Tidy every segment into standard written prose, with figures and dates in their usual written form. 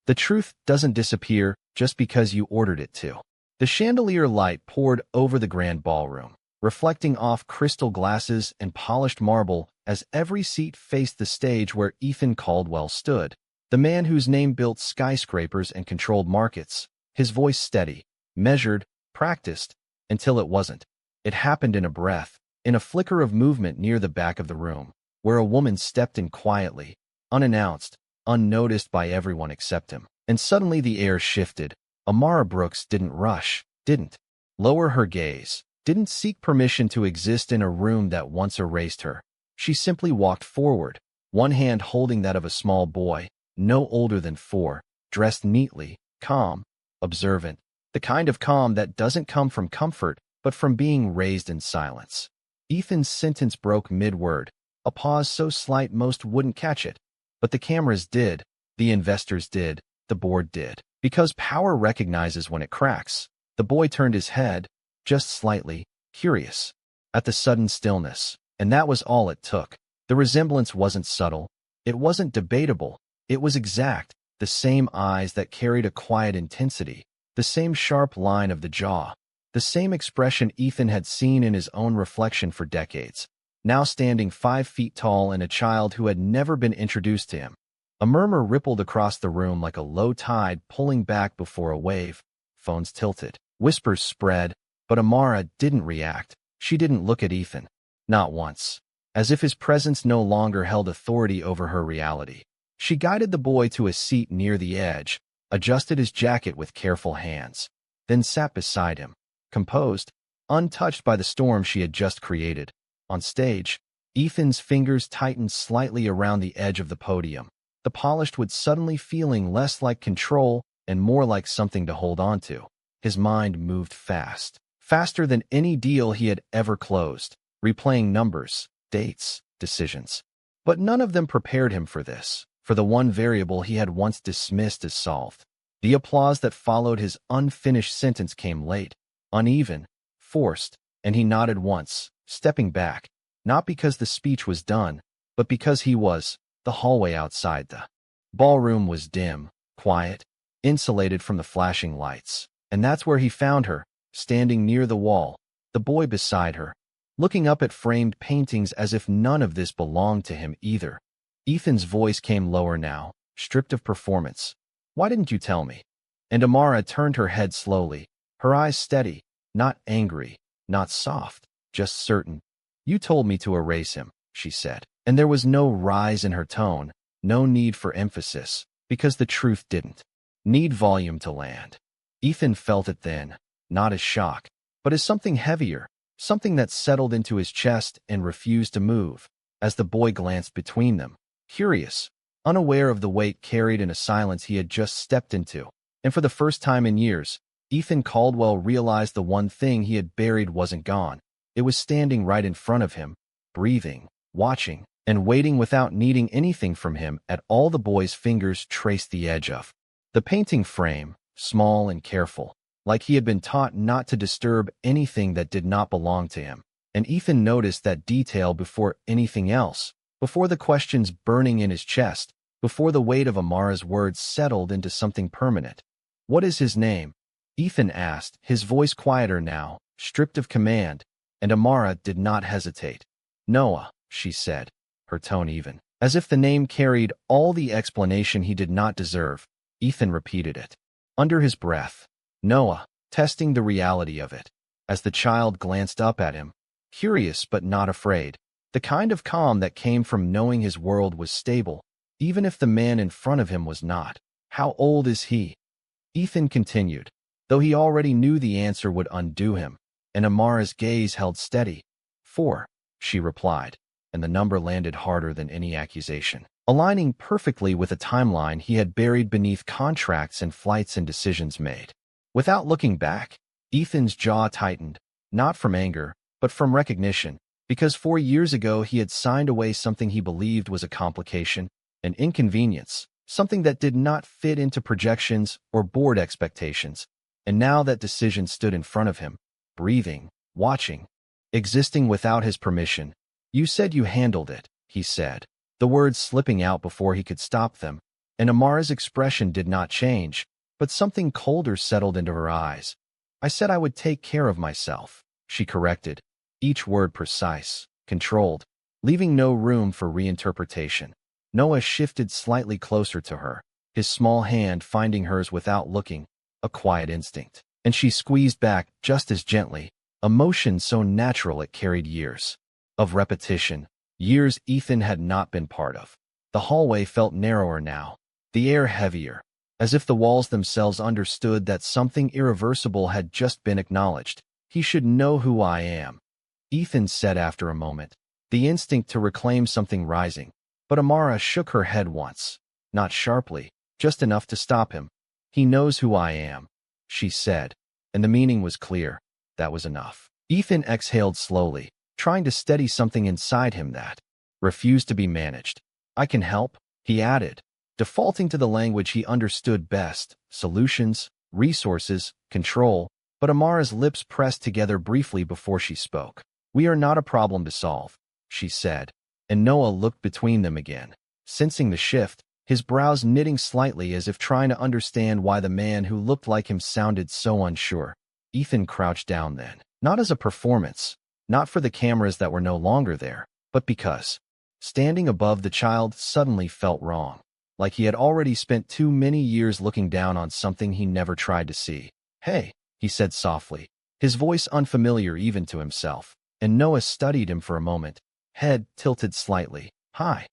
The truth doesn't disappear just because you ordered it to. The chandelier light poured over the grand ballroom, reflecting off crystal glasses and polished marble as every seat faced the stage where Ethan Caldwell stood, the man whose name built skyscrapers and controlled markets, his voice steady, measured, practiced, until it wasn't. It happened in a breath, in a flicker of movement near the back of the room, where a woman stepped in quietly, unannounced, unnoticed by everyone except him. And suddenly the air shifted. Amara Brooks didn't rush, didn't lower her gaze, didn't seek permission to exist in a room that once erased her. She simply walked forward, one hand holding that of a small boy, no older than 4, dressed neatly, calm, observant, the kind of calm that doesn't come from comfort, but from being raised in silence. Ethan's sentence broke mid-word, a pause so slight most wouldn't catch it. But the cameras did, the investors did, the board did. Because power recognizes when it cracks. The boy turned his head, just slightly, curious, at the sudden stillness. And that was all it took. The resemblance wasn't subtle. It wasn't debatable. It was exact. The same eyes that carried a quiet intensity. The same sharp line of the jaw. The same expression Ethan had seen in his own reflection for decades. Now standing 5 feet tall and a child who had never been introduced to him. A murmur rippled across the room like a low tide pulling back before a wave. Phones tilted. Whispers spread, but Amara didn't react. She didn't look at Ethan. Not once. As if his presence no longer held authority over her reality. She guided the boy to a seat near the edge, adjusted his jacket with careful hands, then sat beside him, composed, untouched by the storm she had just created. On stage, Ethan's fingers tightened slightly around the edge of the podium, the polished wood suddenly feeling less like control and more like something to hold on to. His mind moved fast, faster than any deal he had ever closed, replaying numbers, dates, decisions. But none of them prepared him for this, for the one variable he had once dismissed as solved. The applause that followed his unfinished sentence came late, uneven, forced, and he nodded once, stepping back, not because the speech was done, but because he was. The hallway outside the ballroom was dim, quiet, insulated from the flashing lights. And that's where he found her, standing near the wall, the boy beside her, looking up at framed paintings as if none of this belonged to him either. Ethan's voice came lower now, stripped of performance. "Why didn't you tell me?" And Amara turned her head slowly, her eyes steady, not angry, not soft, just certain. "You told me to erase him," she said. And there was no rise in her tone, no need for emphasis, because the truth didn't need volume to land. Ethan felt it then, not as shock, but as something heavier, something that settled into his chest and refused to move, as the boy glanced between them, curious, unaware of the weight carried in a silence he had just stepped into. And for the first time in years, Ethan Caldwell realized the one thing he had buried wasn't gone. It was standing right in front of him, breathing, watching, and waiting without needing anything from him at all. The boy's fingers traced the edge of the painting frame, small and careful, like he had been taught not to disturb anything that did not belong to him. And Ethan noticed that detail before anything else, before the questions burning in his chest, before the weight of Amara's words settled into something permanent. "What is his name?" Ethan asked, his voice quieter now, stripped of command, and Amara did not hesitate. "Noah," she said, her tone even, as if the name carried all the explanation he did not deserve. Ethan repeated it, under his breath. Noah, testing the reality of it, as the child glanced up at him, curious but not afraid, the kind of calm that came from knowing his world was stable, even if the man in front of him was not. "How old is he?" Ethan continued, though he already knew the answer would undo him, and Amara's gaze held steady. 4, she replied, and the number landed harder than any accusation, aligning perfectly with a timeline he had buried beneath contracts and flights and decisions made. Without looking back, Ethan's jaw tightened, not from anger, but from recognition, because 4 years ago he had signed away something he believed was a complication, an inconvenience, something that did not fit into projections or board expectations. And now that decision stood in front of him, breathing, watching, existing without his permission. "You said you handled it," he said, the words slipping out before he could stop them. and Amara's expression did not change, but something colder settled into her eyes. "I said I would take care of myself," she corrected, each word precise, controlled, leaving no room for reinterpretation. Noah shifted slightly closer to her, his small hand finding hers without looking, a quiet instinct. And she squeezed back just as gently, a motion so natural it carried years of repetition, years Ethan had not been part of. The hallway felt narrower now, the air heavier, as if the walls themselves understood that something irreversible had just been acknowledged. "He should know who I am," Ethan said after a moment, the instinct to reclaim something rising. But Amara shook her head once, not sharply, just enough to stop him. "He knows who I am," she said, and the meaning was clear. That was enough. Ethan exhaled slowly, trying to steady something inside him that refused to be managed. "I can help," he added, defaulting to the language he understood best: solutions, resources, control. But Amara's lips pressed together briefly before she spoke. "We are not a problem to solve," she said, and Noah looked between them again, sensing the shift, his brows knitting slightly as if trying to understand why the man who looked like him sounded so unsure. Ethan crouched down then, not as a performance, not for the cameras that were no longer there, but because standing above the child suddenly felt wrong, like he had already spent too many years looking down on something he never tried to see. "Hey," he said softly, his voice unfamiliar even to himself, and Noah studied him for a moment, head tilted slightly. "Hi."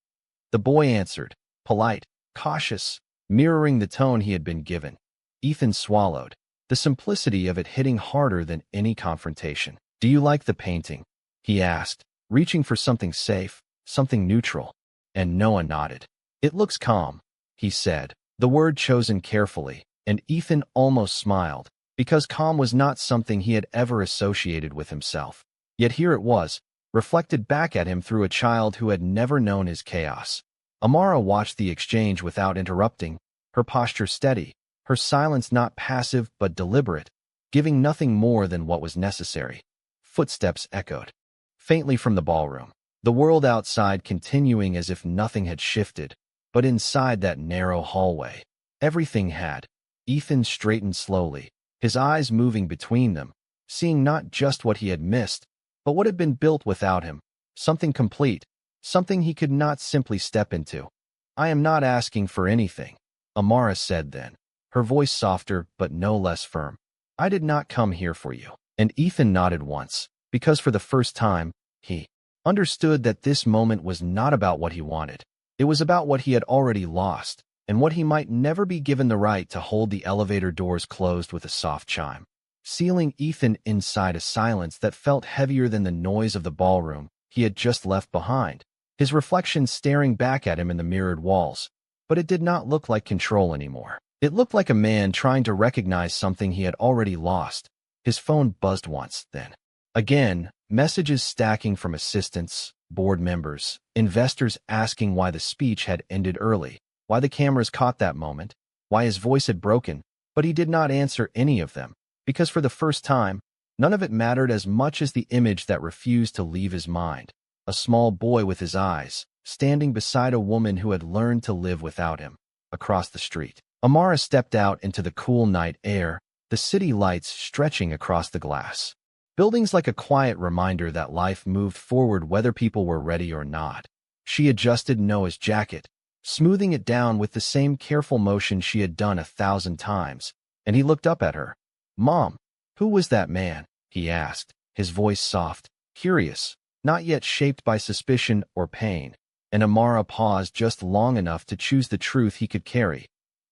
The boy answered, polite, cautious, mirroring the tone he had been given. Ethan swallowed, the simplicity of it hitting harder than any confrontation. "Do you like the painting?" he asked, reaching for something safe, something neutral. And Noah nodded. "It looks calm," he said, the word chosen carefully, and Ethan almost smiled, because calm was not something he had ever associated with himself. Yet here it was, reflected back at him through a child who had never known his chaos. Amara watched the exchange without interrupting, her posture steady, her silence not passive but deliberate, giving nothing more than what was necessary. Footsteps echoed faintly from the ballroom, the world outside continuing as if nothing had shifted, but inside that narrow hallway, everything had. Ethan straightened slowly, his eyes moving between them, seeing not just what he had missed, but what had been built without him, something complete, something he could not simply step into. "I am not asking for anything," Amara said then, her voice softer but no less firm. "I did not come here for you." And Ethan nodded once, because for the first time, he understood that this moment was not about what he wanted. It was about what he had already lost, and what he might never be given the right to hold. The elevator doors closed with a soft chime, sealing Ethan inside a silence that felt heavier than the noise of the ballroom he had just left behind, his reflection staring back at him in the mirrored walls. But it did not look like control anymore. It looked like a man trying to recognize something he had already lost. His phone buzzed once, then again, messages stacking from assistants, board members, investors asking why the speech had ended early, why the cameras caught that moment, why his voice had broken. But he did not answer any of them, because for the first time, none of it mattered as much as the image that refused to leave his mind. A small boy with his eyes, standing beside a woman who had learned to live without him. Across the street, Amara stepped out into the cool night air, the city lights stretching across the glass. Buildings like a quiet reminder that life moved forward whether people were ready or not. She adjusted Noah's jacket, smoothing it down with the same careful motion she had done 1,000 times, and he looked up at her. "Mom, who was that man?" he asked, his voice soft, curious, not yet shaped by suspicion or pain. And Amara paused just long enough to choose the truth he could carry.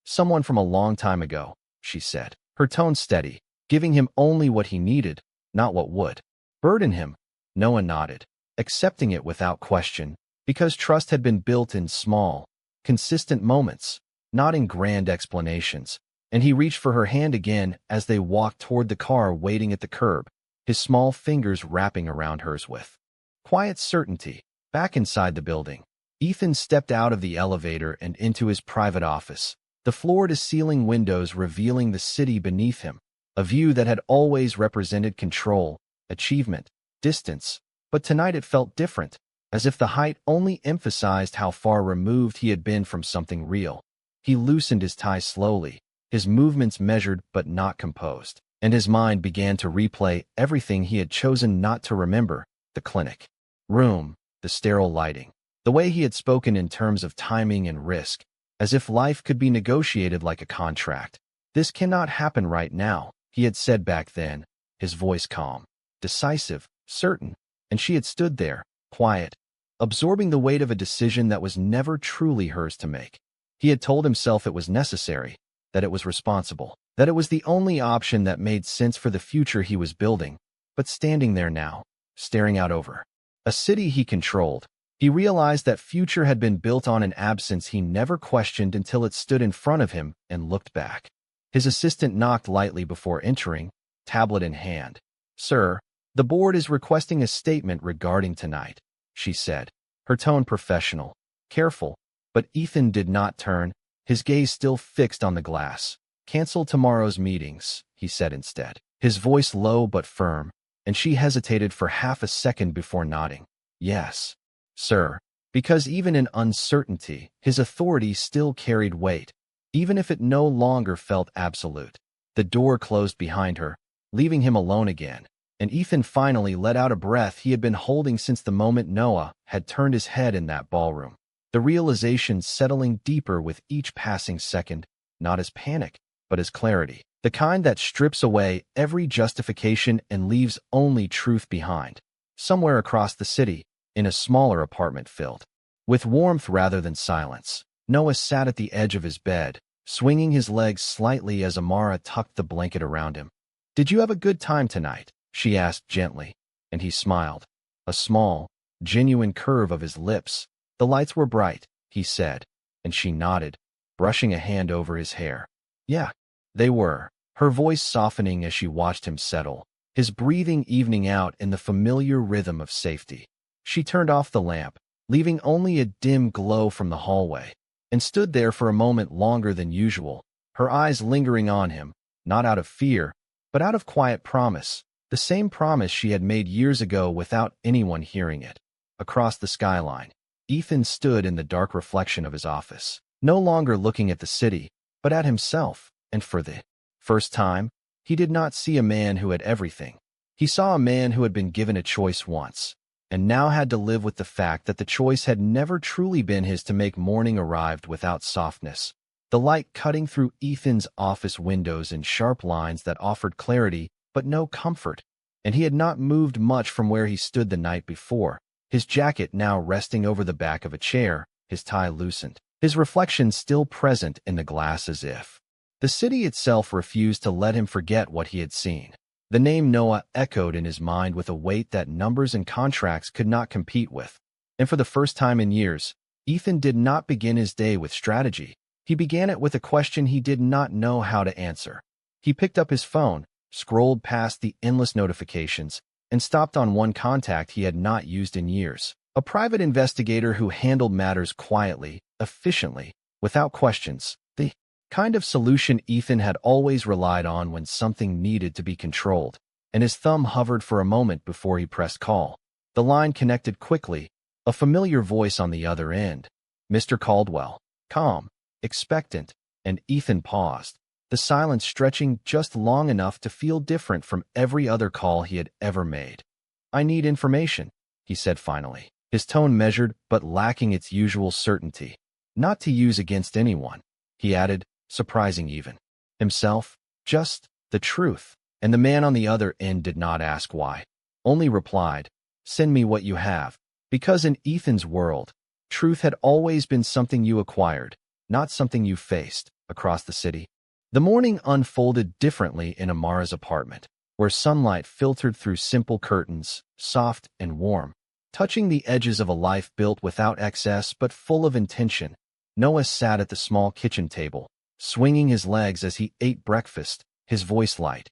"Someone from a long time ago," she said, her tone steady, giving him only what he needed, not what would burden him. Noah nodded, accepting it without question, because trust had been built in small, consistent moments, not in grand explanations. And he reached for her hand again as they walked toward the car waiting at the curb, his small fingers wrapping around hers with quiet certainty. Back inside the building, Ethan stepped out of the elevator and into his private office, the floor-to-ceiling windows revealing the city beneath him, a view that had always represented control, achievement, distance. But tonight it felt different, as if the height only emphasized how far removed he had been from something real. He loosened his tie slowly, his movements measured but not composed, and his mind began to replay everything he had chosen not to remember: the clinic room, the sterile lighting, the way he had spoken in terms of timing and risk, as if life could be negotiated like a contract. "This cannot happen right now," he had said back then, his voice calm, decisive, certain, and she had stood there, quiet, absorbing the weight of a decision that was never truly hers to make. He had told himself it was necessary, that it was responsible, that it was the only option that made sense for the future he was building. But standing there now, staring out over a city he controlled, he realized that future had been built on an absence he never questioned until it stood in front of him and looked back. His assistant knocked lightly before entering, tablet in hand. "Sir, the board is requesting a statement regarding tonight," she said, her tone professional, careful. But Ethan did not turn, his gaze still fixed on the glass. "Cancel tomorrow's meetings," he said instead, his voice low but firm, and she hesitated for half a second before nodding. "Yes, sir," because even in uncertainty, his authority still carried weight, even if it no longer felt absolute. The door closed behind her, leaving him alone again, and Ethan finally let out a breath he had been holding since the moment Noah had turned his head in that ballroom. The realization settling deeper with each passing second, not as panic, but as clarity. The kind that strips away every justification and leaves only truth behind. Somewhere across the city, in a smaller apartment filled with warmth rather than silence, Noah sat at the edge of his bed, swinging his legs slightly as Amara tucked the blanket around him. "Did you have a good time tonight?" she asked gently, and he smiled. A small, genuine curve of his lips. "The lights were bright," he said, and she nodded, brushing a hand over his hair. "Yeah, they were," her voice softening as she watched him settle, his breathing evening out in the familiar rhythm of safety. She turned off the lamp, leaving only a dim glow from the hallway, and stood there for a moment longer than usual, her eyes lingering on him, not out of fear, but out of quiet promise, the same promise she had made years ago without anyone hearing it. Across the skyline, Ethan stood in the dark reflection of his office, no longer looking at the city, but at himself, and for the first time, he did not see a man who had everything. He saw a man who had been given a choice once, and now had to live with the fact that the choice had never truly been his to make. Morning arrived without softness, the light cutting through Ethan's office windows in sharp lines that offered clarity but no comfort, and he had not moved much from where he stood the night before, his jacket now resting over the back of a chair, his tie loosened, his reflection still present in the glass as if the city itself refused to let him forget what he had seen. The name Noah echoed in his mind with a weight that numbers and contracts could not compete with. And for the first time in years, Ethan did not begin his day with strategy. He began it with a question he did not know how to answer. He picked up his phone, scrolled past the endless notifications, and stopped on one contact he had not used in years. A private investigator who handled matters quietly, efficiently, without questions. The kind of solution Ethan had always relied on when something needed to be controlled, and his thumb hovered for a moment before he pressed call. The line connected quickly, a familiar voice on the other end. "Mr. Caldwell." Calm, expectant, and Ethan paused, the silence stretching just long enough to feel different from every other call he had ever made. "I need information," he said finally, his tone measured but lacking its usual certainty. "Not to use against anyone," he added, surprising even himself, "just the truth." And the man on the other end did not ask why, only replied, "Send me what you have." Because in Ethan's world, truth had always been something you acquired, not something you faced. Across the city, the morning unfolded differently in Amara's apartment, where sunlight filtered through simple curtains, soft and warm, touching the edges of a life built without excess but full of intention. Noah sat at the small kitchen table, swinging his legs as he ate breakfast, his voice light.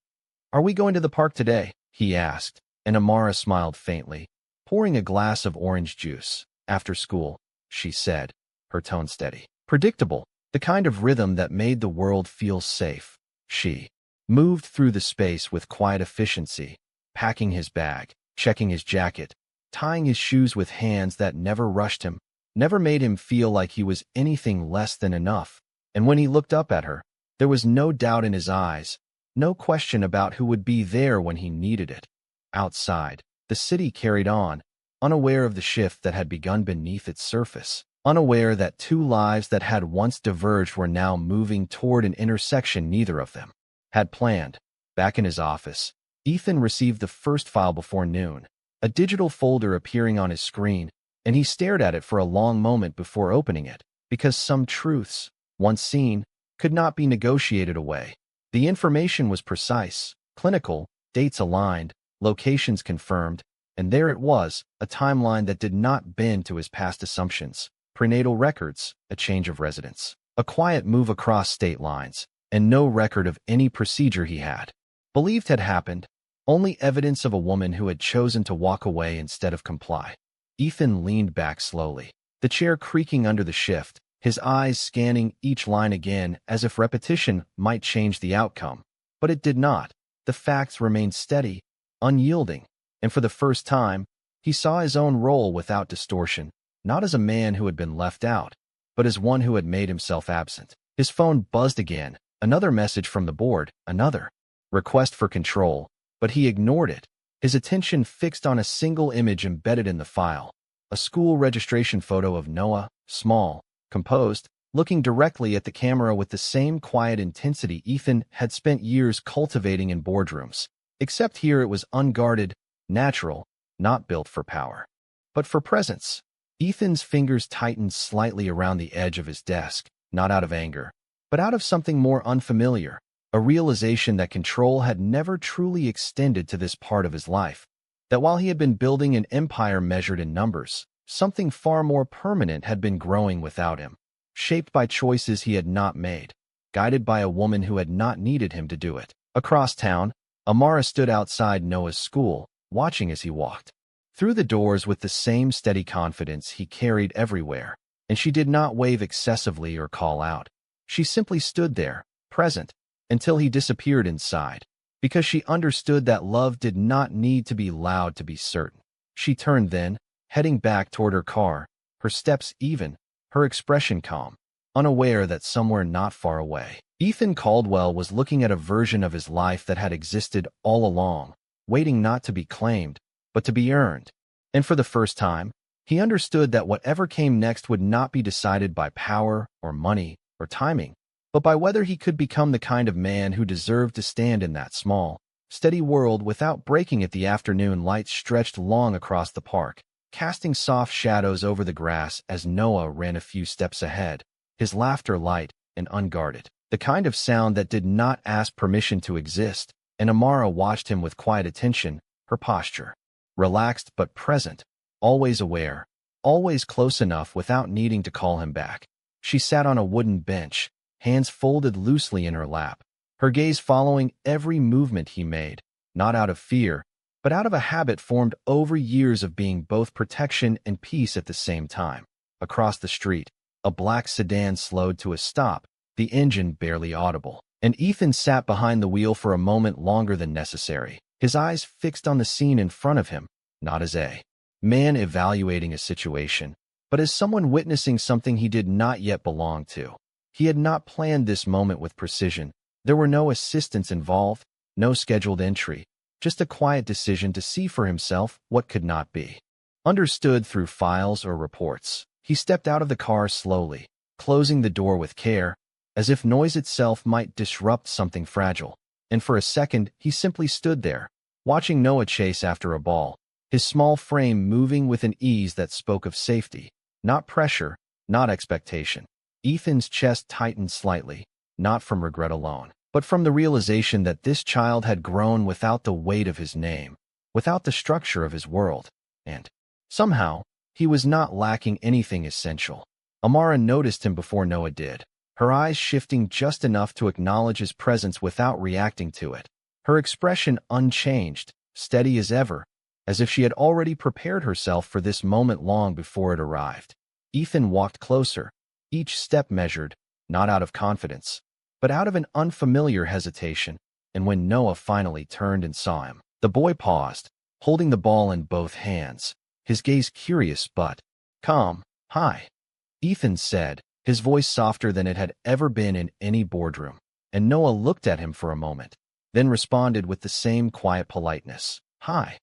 "Are we going to the park today?" he asked, and Amara smiled faintly, pouring a glass of orange juice. "After school," she said, her tone steady, predictable, the kind of rhythm that made the world feel safe. She moved through the space with quiet efficiency, packing his bag, checking his jacket, tying his shoes with hands that never rushed him, never made him feel like he was anything less than enough. And when he looked up at her, there was no doubt in his eyes, no question about who would be there when he needed it. Outside, the city carried on, unaware of the shift that had begun beneath its surface, unaware that two lives that had once diverged were now moving toward an intersection neither of them had planned. Back in his office, Ethan received the first file before noon, a digital folder appearing on his screen, and he stared at it for a long moment before opening it, because some truths, once seen, could not be negotiated away. The information was precise, clinical, dates aligned, locations confirmed, and there it was, a timeline that did not bend to his past assumptions. Prenatal records, a change of residence, a quiet move across state lines, and no record of any procedure he had believed had happened, only evidence of a woman who had chosen to walk away instead of comply. Ethan leaned back slowly, the chair creaking under the shift, his eyes scanning each line again as if repetition might change the outcome. But it did not. The facts remained steady, unyielding, and for the first time, he saw his own role without distortion, not as a man who had been left out, but as one who had made himself absent. His phone buzzed again, another message from the board, another request for control, but he ignored it, his attention fixed on a single image embedded in the file, a school registration photo of Noah, small, composed, looking directly at the camera with the same quiet intensity Ethan had spent years cultivating in boardrooms, except here it was unguarded, natural, not built for power, but for presence. Ethan's fingers tightened slightly around the edge of his desk, not out of anger, but out of something more unfamiliar, a realization that control had never truly extended to this part of his life, that while he had been building an empire measured in numbers, something far more permanent had been growing without him, shaped by choices he had not made, guided by a woman who had not needed him to do it. Across town, Amara stood outside Noah's school, watching as he walked through the doors with the same steady confidence he carried everywhere, and she did not wave excessively or call out. She simply stood there, present, until he disappeared inside, because she understood that love did not need to be loud to be certain. She turned then, heading back toward her car, her steps even, her expression calm, unaware that somewhere not far away, Ethan Caldwell was looking at a version of his life that had existed all along, waiting not to be claimed, but to be earned. And for the first time, he understood that whatever came next would not be decided by power or money or timing, but by whether he could become the kind of man who deserved to stand in that small, steady world without breaking it. The afternoon light stretched long across the park, casting soft shadows over the grass as Noah ran a few steps ahead, his laughter light and unguarded, the kind of sound that did not ask permission to exist, and Amara watched him with quiet attention, her posture relaxed but present, always aware, always close enough without needing to call him back. She sat on a wooden bench, hands folded loosely in her lap, her gaze following every movement he made, not out of fear, but out of a habit formed over years of being both protection and peace at the same time. Across the street, a black sedan slowed to a stop, the engine barely audible, and Ethan sat behind the wheel for a moment longer than necessary, his eyes fixed on the scene in front of him, not as a man evaluating a situation, but as someone witnessing something he did not yet belong to. He had not planned this moment with precision. There were no assistants involved, no scheduled entry, just a quiet decision to see for himself what could not be understood through files or reports. He stepped out of the car slowly, closing the door with care, as if noise itself might disrupt something fragile. And for a second, he simply stood there, watching Noah chase after a ball, his small frame moving with an ease that spoke of safety, not pressure, not expectation. Ethan's chest tightened slightly, not from regret alone, but from the realization that this child had grown without the weight of his name, without the structure of his world, and somehow, he was not lacking anything essential. Amara noticed him before Noah did, her eyes shifting just enough to acknowledge his presence without reacting to it, her expression unchanged, steady as ever, as if she had already prepared herself for this moment long before it arrived. Ethan walked closer, each step measured, not out of confidence, but out of an unfamiliar hesitation, and when Noah finally turned and saw him, the boy paused, holding the ball in both hands, his gaze curious but calm. "Hi," Ethan said, his voice softer than it had ever been in any boardroom. And Noah looked at him for a moment, then responded with the same quiet politeness. Hi.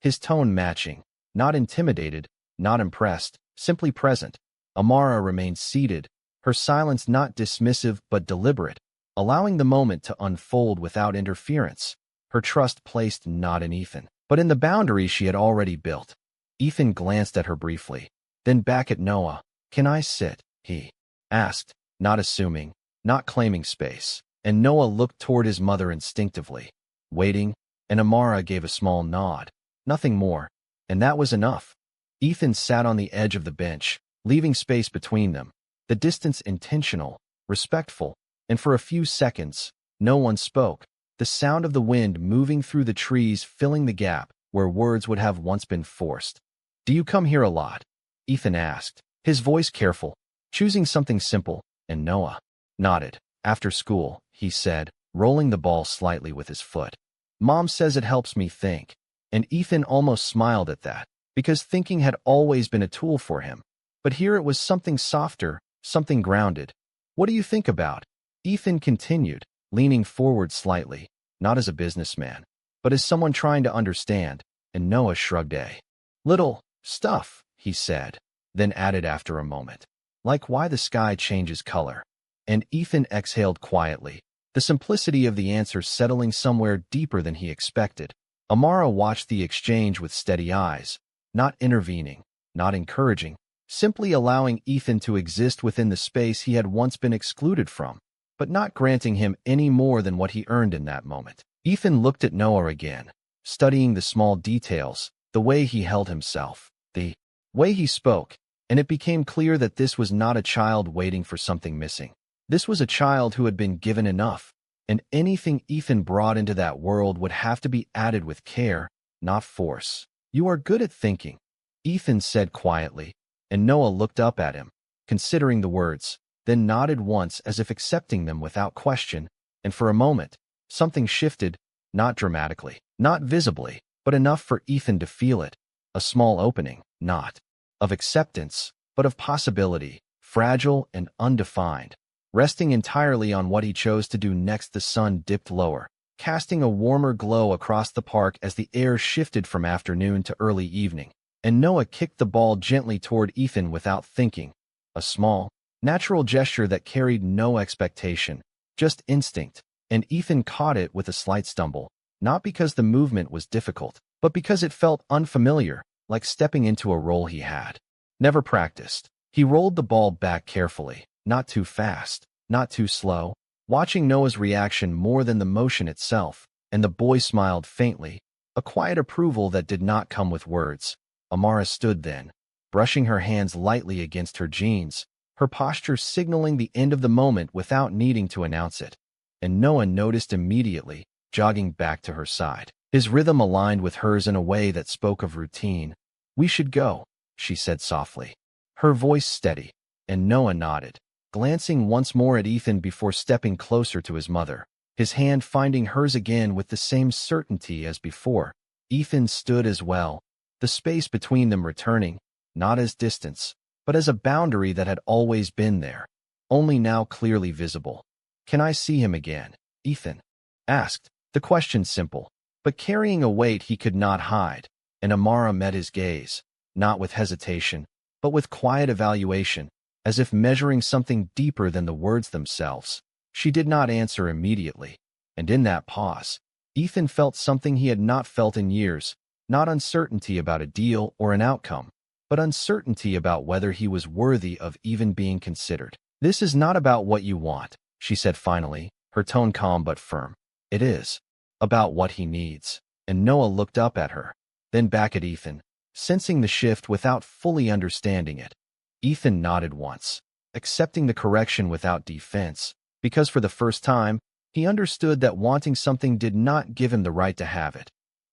His tone matching, not intimidated, not impressed, simply present. Amara remained seated, her silence not dismissive but deliberate, allowing the moment to unfold without interference, her trust placed not in Ethan, but in the boundaries she had already built. Ethan glanced at her briefly, then back at Noah. Can I sit? He asked, not assuming, not claiming space. And Noah looked toward his mother instinctively, waiting, and Amara gave a small nod. Nothing more, and that was enough. Ethan sat on the edge of the bench, leaving space between them, the distance intentional, respectful, and for a few seconds, no one spoke, the sound of the wind moving through the trees filling the gap where words would have once been forced. Do you come here a lot? Ethan asked, his voice careful, choosing something simple, and Noah nodded. After school, he said, rolling the ball slightly with his foot. Mom says it helps me think. And Ethan almost smiled at that, because thinking had always been a tool for him. But here it was something softer, something grounded. What do you think about? Ethan continued, leaning forward slightly, not as a businessman, but as someone trying to understand, and Noah shrugged a little. Stuff, he said, then added after a moment. Like why the sky changes color. And Ethan exhaled quietly, the simplicity of the answer settling somewhere deeper than he expected. Amara watched the exchange with steady eyes, not intervening, not encouraging, simply allowing Ethan to exist within the space he had once been excluded from, but not granting him any more than what he earned in that moment. Ethan looked at Noah again, studying the small details, the way he held himself, the way he spoke, and it became clear that this was not a child waiting for something missing. This was a child who had been given enough, and anything Ethan brought into that world would have to be added with care, not force. You are good at thinking, Ethan said quietly, and Noah looked up at him, considering the words, then nodded once as if accepting them without question, and for a moment, something shifted, not dramatically, not visibly, but enough for Ethan to feel it, a small opening, not of acceptance, but of possibility, fragile and undefined. Resting entirely on what he chose to do next, the sun dipped lower, casting a warmer glow across the park as the air shifted from afternoon to early evening, and Noah kicked the ball gently toward Ethan without thinking, a small, natural gesture that carried no expectation, just instinct, and Ethan caught it with a slight stumble, not because the movement was difficult, but because it felt unfamiliar, like stepping into a role he had never practiced. He rolled the ball back carefully, not too fast, not too slow, watching Noah's reaction more than the motion itself, and the boy smiled faintly, a quiet approval that did not come with words. Amara stood then, brushing her hands lightly against her jeans, her posture signaling the end of the moment without needing to announce it. And Noah noticed immediately, jogging back to her side. His rhythm aligned with hers in a way that spoke of routine. We should go, she said softly, her voice steady, and Noah nodded, glancing once more at Ethan before stepping closer to his mother, his hand finding hers again with the same certainty as before. Ethan stood as well, the space between them returning, not as distance, but as a boundary that had always been there, only now clearly visible. Can I see him again? Ethan asked, the question simple, but carrying a weight he could not hide, and Amara met his gaze, not with hesitation, but with quiet evaluation, as if measuring something deeper than the words themselves. She did not answer immediately, and in that pause, Ethan felt something he had not felt in years, not uncertainty about a deal or an outcome, but uncertainty about whether he was worthy of even being considered. This is not about what you want, she said finally, her tone calm but firm. It is about what he needs. And Noah looked up at her, then back at Ethan, sensing the shift without fully understanding it. Ethan nodded once, accepting the correction without defense, because for the first time, he understood that wanting something did not give him the right to have it.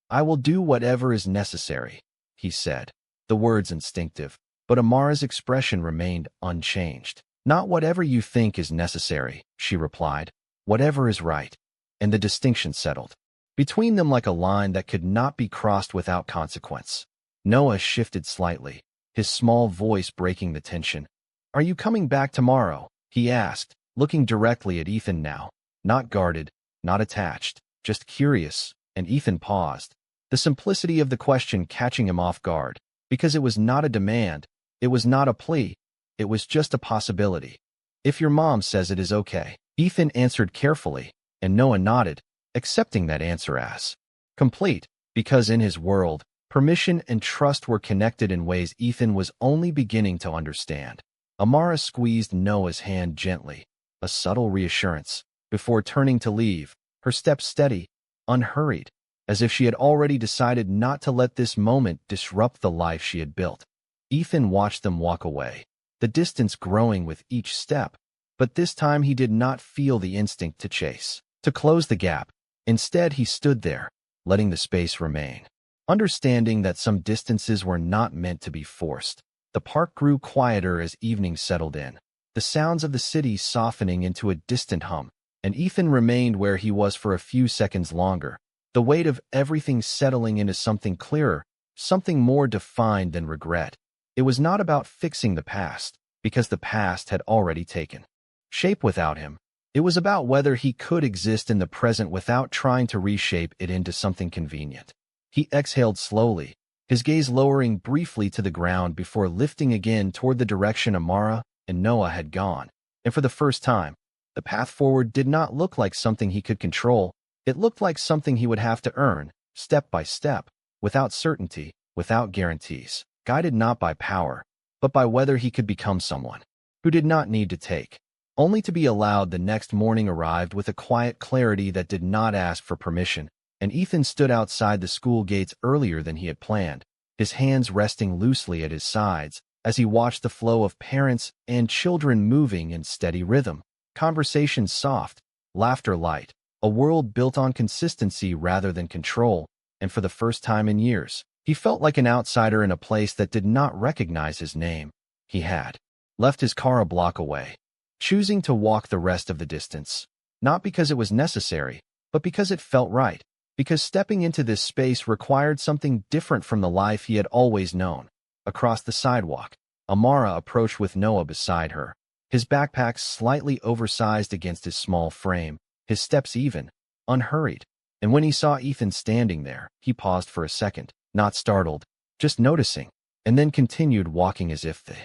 I will do whatever is necessary, he said, the words instinctive, but Amara's expression remained unchanged. Not whatever you think is necessary, she replied, whatever is right, and the distinction settled between them like a line that could not be crossed without consequence. Noah shifted slightly, his small voice breaking the tension. "Are you coming back tomorrow?" he asked, looking directly at Ethan now. Not guarded, not attached, just curious, and Ethan paused. The simplicity of the question catching him off guard, because it was not a demand, it was not a plea, it was just a possibility. "If your mom says it is okay," Ethan answered carefully, and Noah nodded, accepting that answer as complete, because in his world, permission and trust were connected in ways Ethan was only beginning to understand. Amara squeezed Noah's hand gently, a subtle reassurance, before turning to leave, her steps steady, unhurried, as if she had already decided not to let this moment disrupt the life she had built. Ethan watched them walk away, the distance growing with each step, but this time he did not feel the instinct to chase, to close the gap. Instead, he stood there, letting the space remain, understanding that some distances were not meant to be forced. The park grew quieter as evening settled in, the sounds of the city softening into a distant hum, and Ethan remained where he was for a few seconds longer, the weight of everything settling into something clearer, something more defined than regret. It was not about fixing the past, because the past had already taken shape without him. It was about whether he could exist in the present without trying to reshape it into something convenient. He exhaled slowly, his gaze lowering briefly to the ground before lifting again toward the direction Amara and Noah had gone. And for the first time, the path forward did not look like something he could control. It looked like something he would have to earn, step by step, without certainty, without guarantees, guided not by power, but by whether he could become someone who did not need to take. Only to be allowed. The next morning arrived with a quiet clarity that did not ask for permission, and Ethan stood outside the school gates earlier than he had planned, his hands resting loosely at his sides as he watched the flow of parents and children moving in steady rhythm, conversations soft, laughter light, a world built on consistency rather than control. And for the first time in years, he felt like an outsider in a place that did not recognize his name. He had left his car a block away, choosing to walk the rest of the distance, not because it was necessary, but because it felt right, because stepping into this space required something different from the life he had always known. Across the sidewalk, Amara approached with Noah beside her, his backpack slightly oversized against his small frame, his steps even, unhurried. And when he saw Ethan standing there, he paused for a second, not startled, just noticing, and then continued walking as if the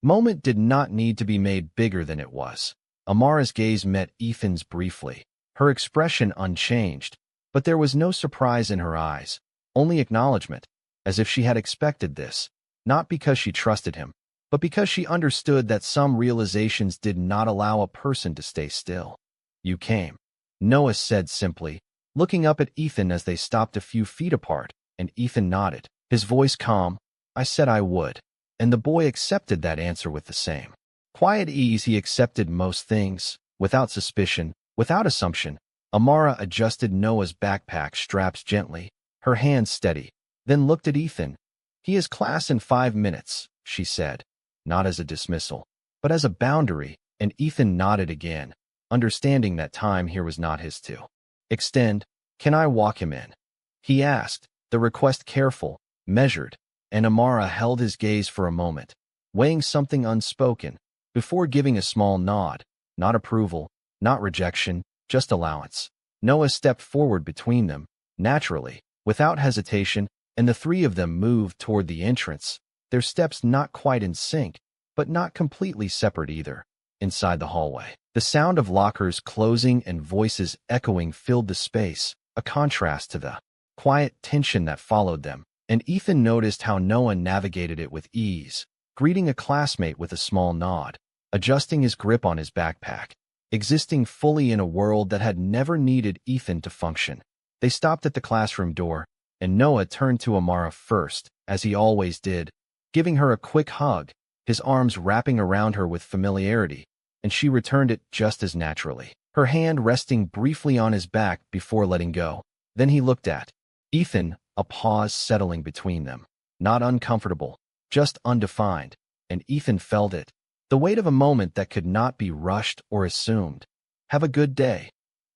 moment did not need to be made bigger than it was. Amara's gaze met Ethan's briefly, her expression unchanged, but there was no surprise in her eyes, only acknowledgement, as if she had expected this, not because she trusted him, but because she understood that some realizations did not allow a person to stay still. "You came," Noah said simply, looking up at Ethan as they stopped a few feet apart, and Ethan nodded, his voice calm. "I said I would." And the boy accepted that answer with the same quiet ease he accepted most things, without suspicion, without assumption. Amara adjusted Noah's backpack straps gently, her hands steady, then looked at Ethan. "He has class in 5 minutes," she said, not as a dismissal, but as a boundary, and Ethan nodded again, understanding that time here was not his to extend. "Can I walk him in?" he asked, the request careful, measured, and Amara held his gaze for a moment, weighing something unspoken, before giving a small nod, not approval, not rejection, just allowance. Noah stepped forward between them, naturally, without hesitation, and the three of them moved toward the entrance, their steps not quite in sync, but not completely separate either. Inside the hallway, the sound of lockers closing and voices echoing filled the space, a contrast to the quiet tension that followed them, and Ethan noticed how Noah navigated it with ease, greeting a classmate with a small nod, adjusting his grip on his backpack, existing fully in a world that had never needed Ethan to function. They stopped at the classroom door, and Noah turned to Amara first, as he always did, giving her a quick hug, his arms wrapping around her with familiarity, and she returned it just as naturally, her hand resting briefly on his back before letting go. Then he looked at Ethan, a pause settling between them, not uncomfortable, just undefined, and Ethan felt it, the weight of a moment that could not be rushed or assumed. "Have a good day,"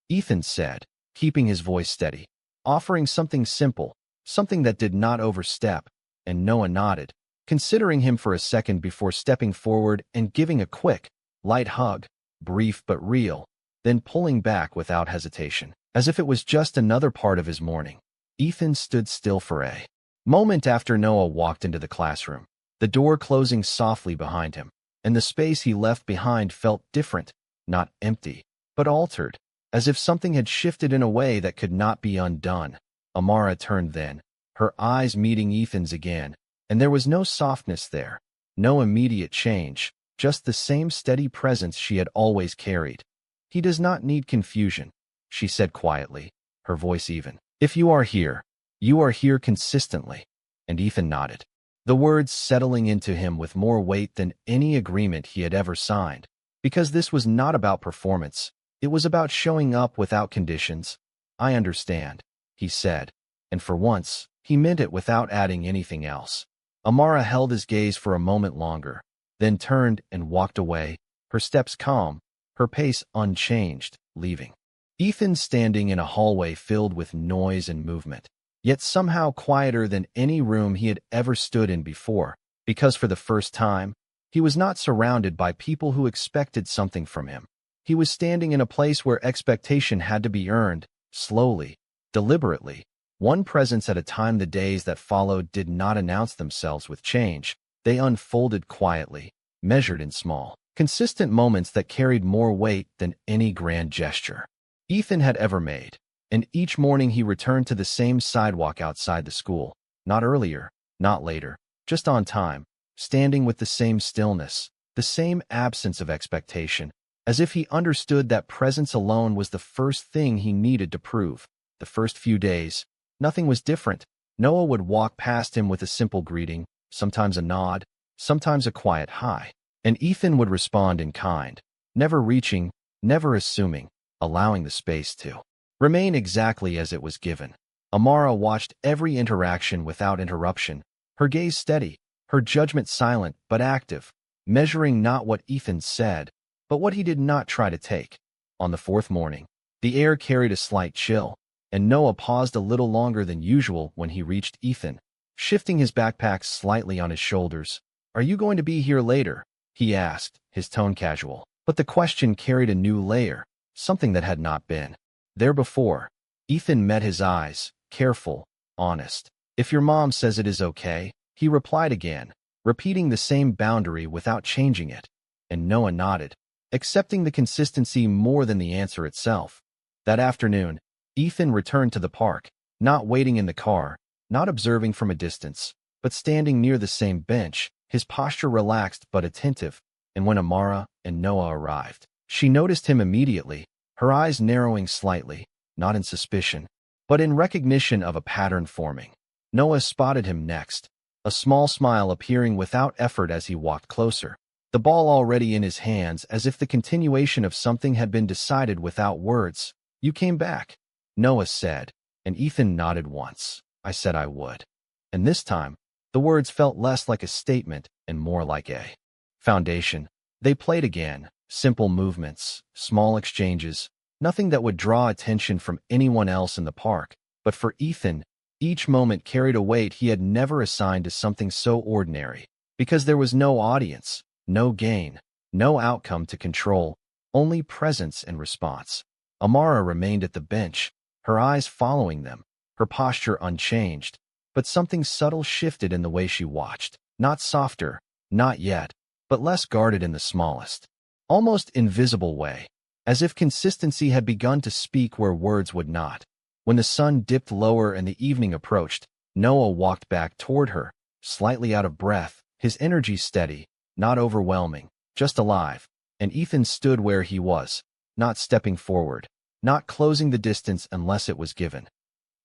Ethan said, keeping his voice steady, offering something simple, something that did not overstep, and Noah nodded, considering him for a second before stepping forward and giving a quick, light hug, brief but real, then pulling back without hesitation, as if it was just another part of his morning. Ethan stood still for a moment after Noah walked into the classroom, the door closing softly behind him, and the space he left behind felt different, not empty, but altered, as if something had shifted in a way that could not be undone. Amara turned then, her eyes meeting Ethan's again, and there was no softness there, no immediate change, just the same steady presence she had always carried. "He does not need confusion," she said quietly, her voice even. "If you are here consistently." And Ethan nodded, the words settling into him with more weight than any agreement he had ever signed, because this was not about performance, it was about showing up without conditions. "I understand," he said, and for once, he meant it without adding anything else. Amara held his gaze for a moment longer, then turned and walked away, her steps calm, her pace unchanged, leaving Ethan standing in a hallway filled with noise and movement, yet somehow quieter than any room he had ever stood in before, because for the first time, he was not surrounded by people who expected something from him. He was standing in a place where expectation had to be earned, slowly, deliberately, one presence at a time. The days that followed did not announce themselves with change. They unfolded quietly, measured in small, consistent moments that carried more weight than any grand gesture Ethan had ever made. And each morning he returned to the same sidewalk outside the school, not earlier, not later, just on time, standing with the same stillness, the same absence of expectation, as if he understood that presence alone was the first thing he needed to prove. The first few days, nothing was different. Noah would walk past him with a simple greeting, sometimes a nod, sometimes a quiet hi, and Ethan would respond in kind, never reaching, never assuming, allowing the space to remain exactly as it was given. Amara watched every interaction without interruption, her gaze steady, her judgment silent but active, measuring not what Ethan said, but what he did not try to take. On the fourth morning, the air carried a slight chill, and Noah paused a little longer than usual when he reached Ethan, shifting his backpack slightly on his shoulders. "Are you going to be here later?" he asked, his tone casual. But the question carried a new layer, something that had not been there before. Ethan met his eyes, careful, honest. "If your mom says it is okay," he replied again, repeating the same boundary without changing it. And Noah nodded, accepting the consistency more than the answer itself. That afternoon, Ethan returned to the park, not waiting in the car, not observing from a distance, but standing near the same bench, his posture relaxed but attentive. And when Amara and Noah arrived, she noticed him immediately, her eyes narrowing slightly, not in suspicion, but in recognition of a pattern forming. Noah spotted him next, a small smile appearing without effort as he walked closer, the ball already in his hands, as if the continuation of something had been decided without words. "You came back," Noah said, and Ethan nodded once. "I said I would." And this time, the words felt less like a statement and more like a foundation. They played again, simple movements, small exchanges, nothing that would draw attention from anyone else in the park. But for Ethan, each moment carried a weight he had never assigned to something so ordinary, because there was no audience, no gain, no outcome to control, only presence and response. Amara remained at the bench, her eyes following them, her posture unchanged, but something subtle shifted in the way she watched. Not softer, not yet, but less guarded in the smallest, almost invisible way, as if consistency had begun to speak where words would not. When the sun dipped lower and the evening approached, Noah walked back toward her, slightly out of breath, his energy steady, not overwhelming, just alive. And Ethan stood where he was, not stepping forward, not closing the distance unless it was given.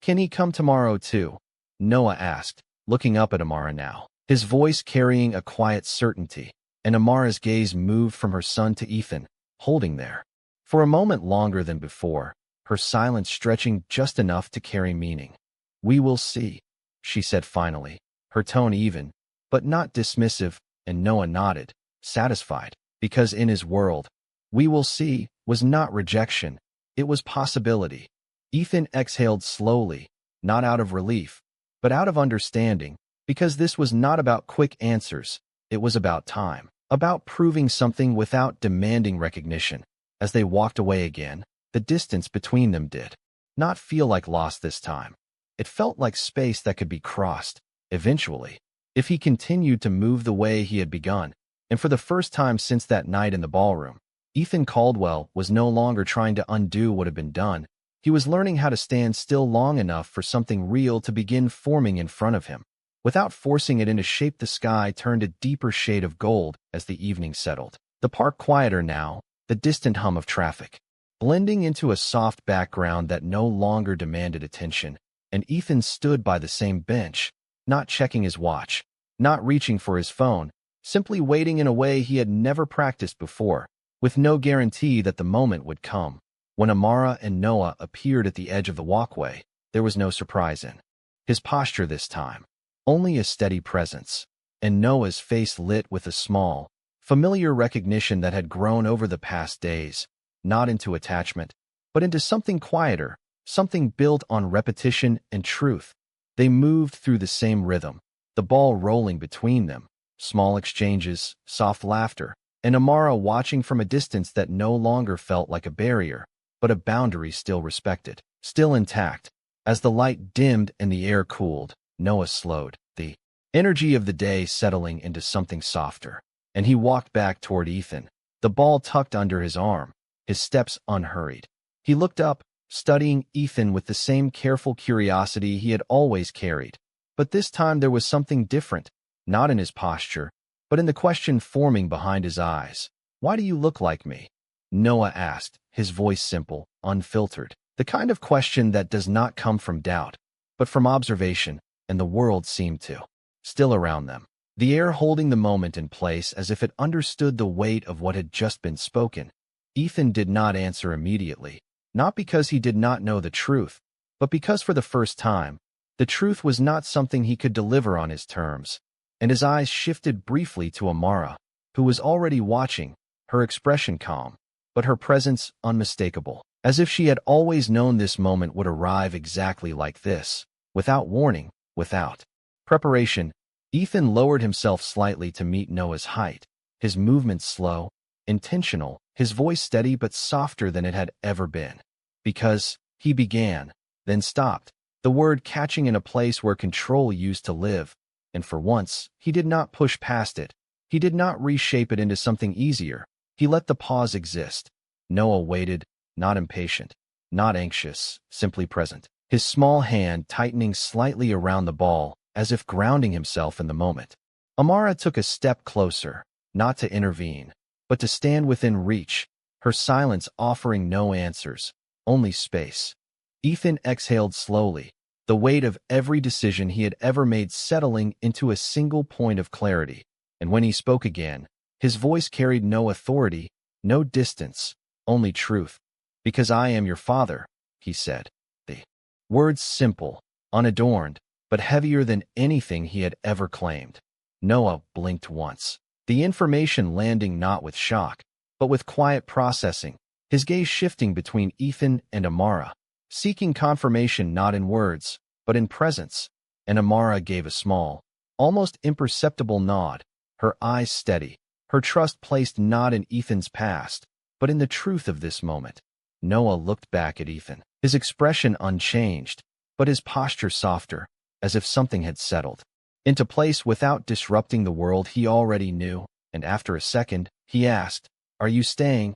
"Can he come tomorrow too?" Noah asked, looking up at Amara now, his voice carrying a quiet certainty. And Amara's gaze moved from her son to Ethan, holding there for a moment longer than before, her silence stretching just enough to carry meaning. "We will see," she said finally, her tone even, but not dismissive, and Noah nodded, satisfied, because in his world, "we will see" was not rejection, it was possibility. Ethan exhaled slowly, not out of relief, but out of understanding, Because this was not about quick answers, it was about time, about proving something without demanding recognition. As they walked away again, the distance between them did not feel like loss this time. It felt like space that could be crossed, eventually, if he continued to move the way he had begun. And for the first time since that night in the ballroom, Ethan Caldwell was no longer trying to undo what had been done. He was learning how to stand still long enough for something real to begin forming in front of him, without forcing it into shape. The sky turned a deeper shade of gold as the evening settled. The park quieter now, the distant hum of traffic blending into a soft background that no longer demanded attention, and Ethan stood by the same bench, not checking his watch, not reaching for his phone, simply waiting in a way he had never practiced before, with no guarantee that the moment would come. When Amara and Noah appeared at the edge of the walkway, there was no surprise in his posture this time, only a steady presence, and Noah's face lit with a small, familiar recognition that had grown over the past days, not into attachment, but into something quieter, something built on repetition and truth. They moved through the same rhythm, the ball rolling between them, small exchanges, soft laughter, and Amara watching from a distance that no longer felt like a barrier, but a boundary still respected, still intact. As the light dimmed and the air cooled, Noah slowed, the energy of the day settling into something softer, and he walked back toward Ethan, the ball tucked under his arm, his steps unhurried. He looked up, studying Ethan with the same careful curiosity he had always carried. But this time there was something different, not in his posture, but in the question forming behind his eyes. "Why do you look like me?" Noah asked, his voice simple, unfiltered, the kind of question that does not come from doubt, but from observation, and the world seemed to still around them, the air holding the moment in place as if it understood the weight of what had just been spoken. Ethan did not answer immediately, not because he did not know the truth, but because for the first time, the truth was not something he could deliver on his terms, and his eyes shifted briefly to Amara, who was already watching, her expression calm, but her presence unmistakable, as if she had always known this moment would arrive exactly like this, without warning, without preparation. Ethan lowered himself slightly to meet Noah's height, his movements slow, intentional, his voice steady but softer than it had ever been. "Because," he began, then stopped, the word catching in a place where control used to live, and for once, he did not push past it. He did not reshape it into something easier. He let the pause exist. Noah waited, not impatient, not anxious, simply present, his small hand tightening slightly around the ball, as if grounding himself in the moment. Amara took a step closer, not to intervene, but to stand within reach, her silence offering no answers, only space. Ethan exhaled slowly, the weight of every decision he had ever made settling into a single point of clarity, and when he spoke again, his voice carried no authority, no distance, only truth. "Because I am your father," he said, the words simple, unadorned, but heavier than anything he had ever claimed. Noah blinked once, the information landing not with shock, but with quiet processing, his gaze shifting between Ethan and Amara, seeking confirmation not in words, but in presence, and Amara gave a small, almost imperceptible nod, her eyes steady, her trust placed not in Ethan's past, but in the truth of this moment. Noah looked back at Ethan, his expression unchanged, but his posture softer, as if something had settled into place without disrupting the world he already knew, and after a second, he asked, "Are you staying?"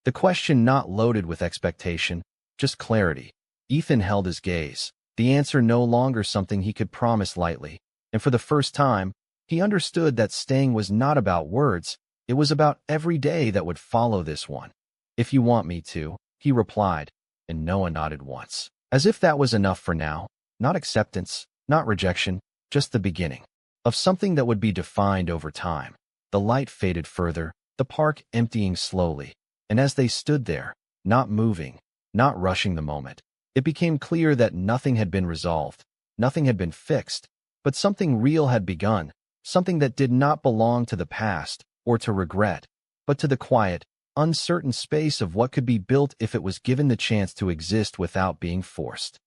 The question not loaded with expectation, just clarity. Ethan held his gaze, the answer no longer something he could promise lightly, and for the first time, he understood that staying was not about words, it was about every day that would follow this one. "If you want me to," he replied, and Noah nodded once, as if that was enough for now, not acceptance, not rejection, just the beginning of something that would be defined over time. The light faded further, the park emptying slowly, and as they stood there, not moving, not rushing the moment, it became clear that nothing had been resolved, nothing had been fixed, but something real had begun, something that did not belong to the past or to regret, but to the quiet, uncertain space of what could be built if it was given the chance to exist without being forced.